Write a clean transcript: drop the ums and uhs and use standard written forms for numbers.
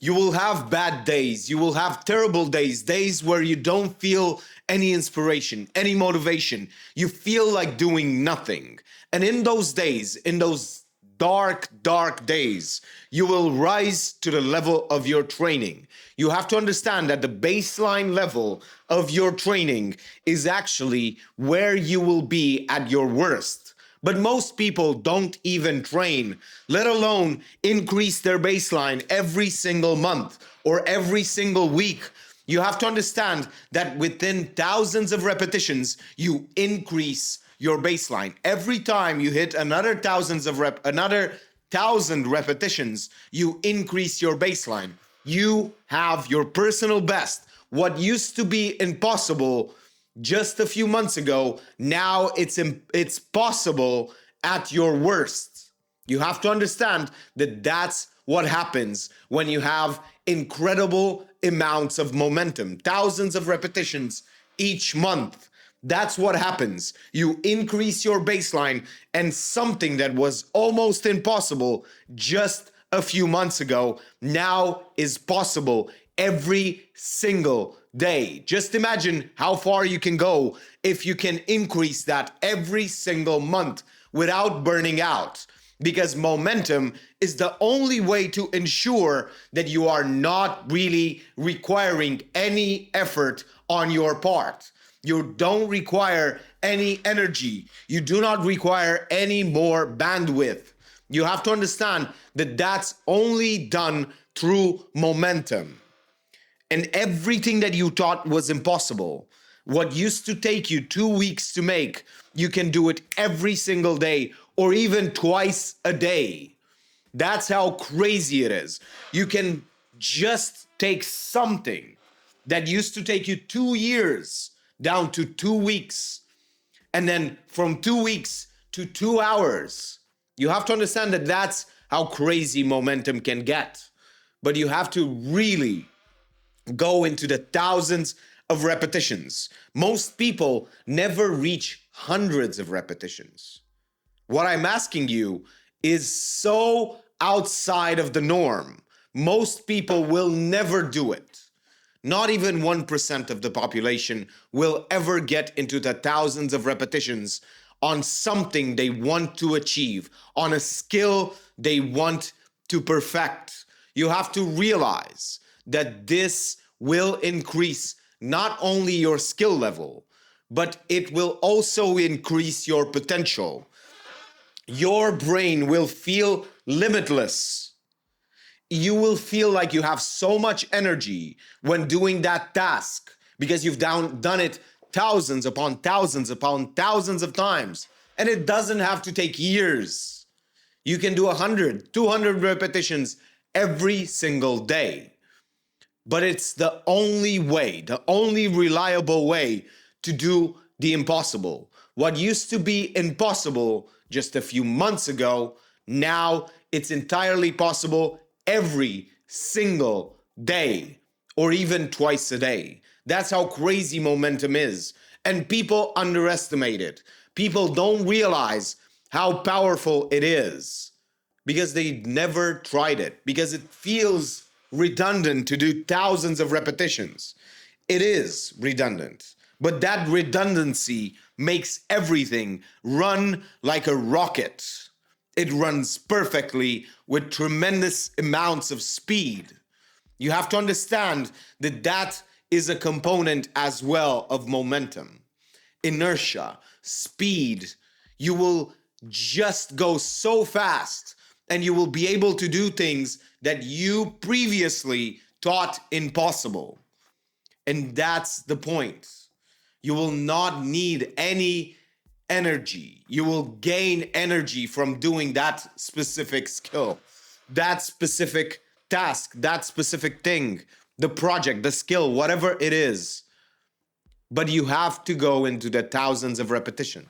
You will have bad days. You will have terrible days, days where you don't feel any inspiration, any motivation. You feel like doing nothing. And in those days, in those dark, dark days, you will rise to the level of your training. You have to understand that the baseline level of your training is actually where you will be at your worst. But most people don't even train, let alone increase their baseline every single month or every single week. You have to understand that within thousands of repetitions, you increase your baseline. Every time you hit another thousand repetitions, you increase your baseline. You have your personal best. What used to be impossible just a few months ago, now it's possible at your worst. You have to understand that that's what happens when you have incredible amounts of momentum, thousands of repetitions each month. That's what happens. You increase your baseline, and something that was almost impossible just a few months ago now is possible every single day. Just imagine how far you can go if you can increase that every single month without burning out. Because momentum is the only way to ensure that you are not really requiring any effort on your part. You don't require any energy. You do not require any more bandwidth. You have to understand that that's only done through momentum. And everything that you thought was impossible, what used to take you 2 weeks to make, you can do it every single day or even twice a day. That's how crazy it is. You can just take something that used to take you 2 years down to 2 weeks, and then from 2 weeks to 2 hours. You have to understand that that's how crazy momentum can get. But you have to really go into the thousands of repetitions. Most people never reach hundreds of repetitions. What I'm asking you is so outside of the norm. Most people will never do it. Not even 1% of the population will ever get into the thousands of repetitions on something they want to achieve, on a skill they want to perfect. You have to realize that this will increase not only your skill level, but it will also increase your potential. Your brain will feel limitless. You will feel like you have so much energy when doing that task because you've done it thousands upon thousands upon thousands of times. And it doesn't have to take years. You can do 100, 200 repetitions every single day. But it's the only way, the only reliable way to do the impossible. What used to be impossible just a few months ago, now it's entirely possible every single day or even twice a day. That's how crazy momentum is. And people underestimate it. People don't realize how powerful it is because they never tried it, because it feels redundant to do thousands of repetitions. It is redundant, but that redundancy makes everything run like a rocket. It runs perfectly with tremendous amounts of speed. You have to understand that that is a component as well of momentum. Inertia, speed. You will just go so fast and you will be able to do things that you previously thought impossible. And that's the point. You will not need any energy. You will gain energy from doing that specific skill, that specific task, that specific thing, the project, the skill, whatever it is. But you have to go into the thousands of repetitions.